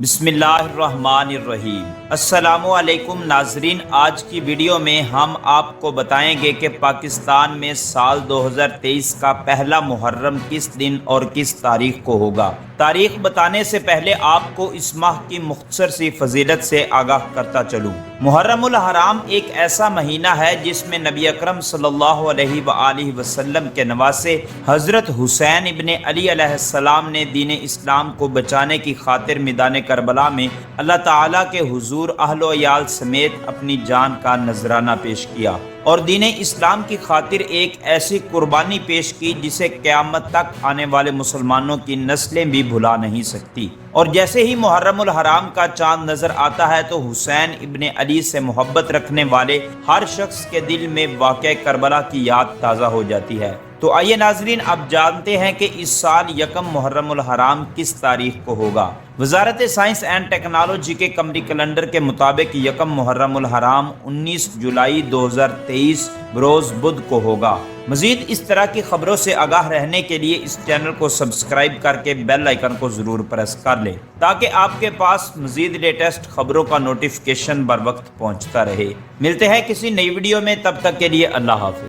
بسم اللہ الرحمن الرحیم۔ السلام علیکم ناظرین، آج کی ویڈیو میں ہم آپ کو بتائیں گے کہ پاکستان میں سال 2023 کا پہلا محرم کس دن اور کس تاریخ کو ہوگا۔ تاریخ بتانے سے پہلے آپ کو اس ماہ کی مختصر سی فضیلت سے آگاہ کرتا چلوں۔ محرم الحرام ایک ایسا مہینہ ہے جس میں نبی اکرم صلی اللہ علیہ وآلہ وسلم کے نواسے حضرت حسین ابن علی علیہ السلام نے دین اسلام کو بچانے کی خاطر میدان کربلا میں اللہ تعالیٰ کے حضور اہل و عیال سمیت اپنی جان کا نذرانہ پیش کیا اور دین اسلام کی خاطر ایک ایسی قربانی پیش کی جسے قیامت تک آنے والے مسلمانوں کی نسلیں بھی بھلا نہیں سکتی۔ اور جیسے ہی محرم الحرام کا چاند نظر آتا ہے تو حسین ابن علی سے محبت رکھنے والے ہر شخص کے دل میں واقعہ کربلا کی یاد تازہ ہو جاتی ہے۔ تو آئیے ناظرین، اب جانتے ہیں کہ اس سال یکم محرم الحرام کس تاریخ کو ہوگا۔ وزارت سائنس اینڈ ٹیکنالوجی کے قمری کیلنڈر کے مطابق یکم محرم الحرام 19 جولائی 2023 بروز بدھ کو ہوگا۔ مزید اس طرح کی خبروں سے آگاہ رہنے کے لیے اس چینل کو سبسکرائب کر کے بیل آئیکن کو ضرور پریس کر لیں تاکہ آپ کے پاس مزید لیٹسٹ خبروں کا نوٹیفیکیشن بر وقت پہنچتا رہے۔ ملتے ہیں کسی نئی ویڈیو میں، تب تک کے لیے اللہ حافظ۔